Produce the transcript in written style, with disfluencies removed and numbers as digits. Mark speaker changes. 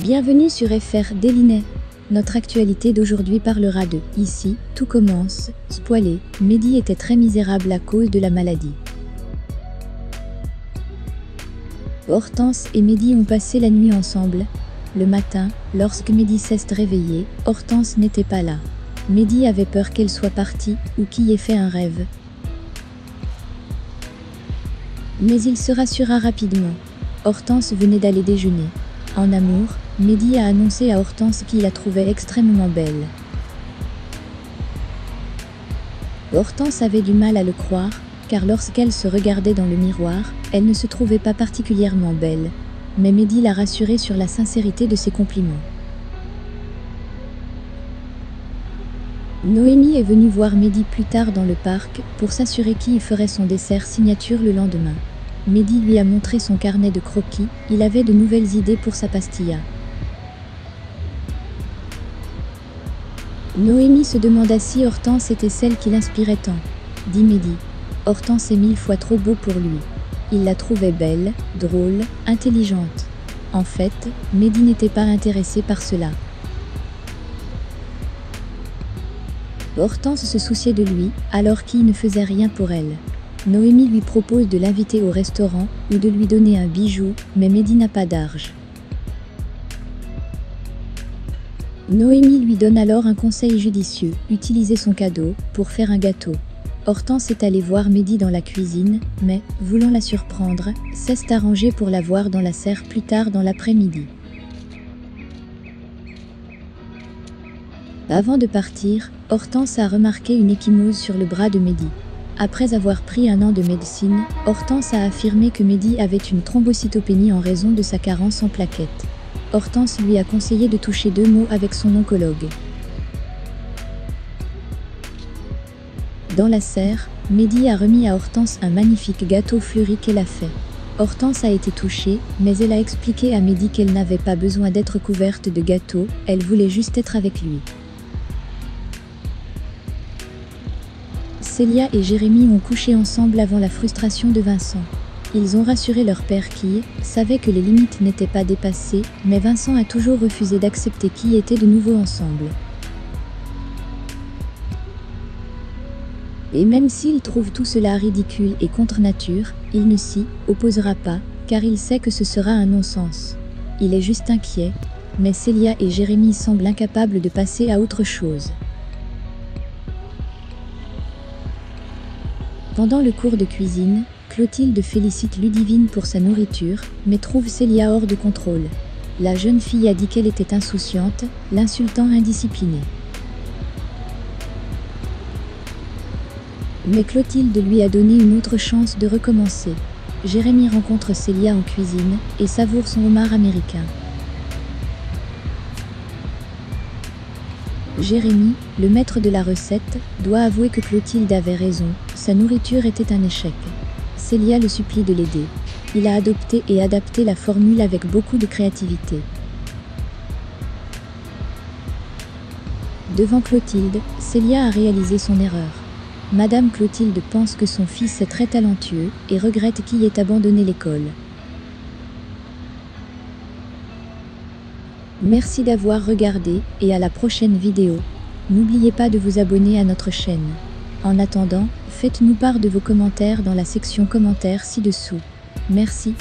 Speaker 1: Bienvenue sur FR Delinet. Notre actualité d'aujourd'hui parlera de « Ici, tout commence », spoilé, Mehdi était très misérable à cause de la maladie. Hortense et Mehdi ont passé la nuit ensemble. Le matin, lorsque Mehdi s'est réveillé, Hortense n'était pas là. Mehdi avait peur qu'elle soit partie ou qu'il ait fait un rêve. Mais il se rassura rapidement. Hortense venait d'aller déjeuner. En amour, Mehdi a annoncé à Hortense qu'il la trouvait extrêmement belle. Hortense avait du mal à le croire, car lorsqu'elle se regardait dans le miroir, elle ne se trouvait pas particulièrement belle. Mais Mehdi l'a rassurée sur la sincérité de ses compliments. Noémie est venue voir Mehdi plus tard dans le parc pour s'assurer qu'il ferait son dessert signature le lendemain. Mehdi lui a montré son carnet de croquis, il avait de nouvelles idées pour sa pastilla. Noémie se demanda si Hortense était celle qui l'inspirait tant. Dit Mehdi. Hortense est 1000 fois trop beau pour lui. Il la trouvait belle, drôle, intelligente. En fait, Mehdi n'était pas intéressé par cela. Hortense se souciait de lui, alors qu'il ne faisait rien pour elle. Noémie lui propose de l'inviter au restaurant ou de lui donner un bijou, mais Mehdi n'a pas d'argent. Noémie lui donne alors un conseil judicieux, utiliser son cadeau pour faire un gâteau. Hortense est allée voir Mehdi dans la cuisine, mais, voulant la surprendre, s'est arrangée pour la voir dans la serre plus tard dans l'après-midi. Avant de partir, Hortense a remarqué une ecchymose sur le bras de Mehdi. Après avoir pris 1 an de médecine, Hortense a affirmé que Mehdi avait une thrombocytopénie en raison de sa carence en plaquettes. Hortense lui a conseillé de toucher 2 mots avec son oncologue. Dans la serre, Mehdi a remis à Hortense un magnifique gâteau fleuri qu'elle a fait. Hortense a été touchée, mais elle a expliqué à Mehdi qu'elle n'avait pas besoin d'être couverte de gâteau, elle voulait juste être avec lui. Célia et Jérémy ont couché ensemble avant la frustration de Vincent. Ils ont rassuré leur père qui savait que les limites n'étaient pas dépassées, mais Vincent a toujours refusé d'accepter qu'ils étaient de nouveau ensemble. Et même s'il trouve tout cela ridicule et contre nature, il ne s'y opposera pas, car il sait que ce sera un non-sens. Il est juste inquiet, mais Célia et Jérémy semblent incapables de passer à autre chose. Pendant le cours de cuisine, Clotilde félicite Ludivine pour sa nourriture, mais trouve Célia hors de contrôle. La jeune fille a dit qu'elle était insouciante, l'insultant indisciplinée. Mais Clotilde lui a donné une autre chance de recommencer. Jérémy rencontre Célia en cuisine et savoure son homard américain. Jérémy, le maître de la recette, doit avouer que Clotilde avait raison, sa nourriture était un échec. Célia le supplie de l'aider. Il a adopté et adapté la formule avec beaucoup de créativité. Devant Clotilde, Célia a réalisé son erreur. Madame Clotilde pense que son fils est très talentueux et regrette qu'il ait abandonné l'école. Merci d'avoir regardé et à la prochaine vidéo. N'oubliez pas de vous abonner à notre chaîne. En attendant, faites-nous part de vos commentaires dans la section commentaires ci-dessous. Merci.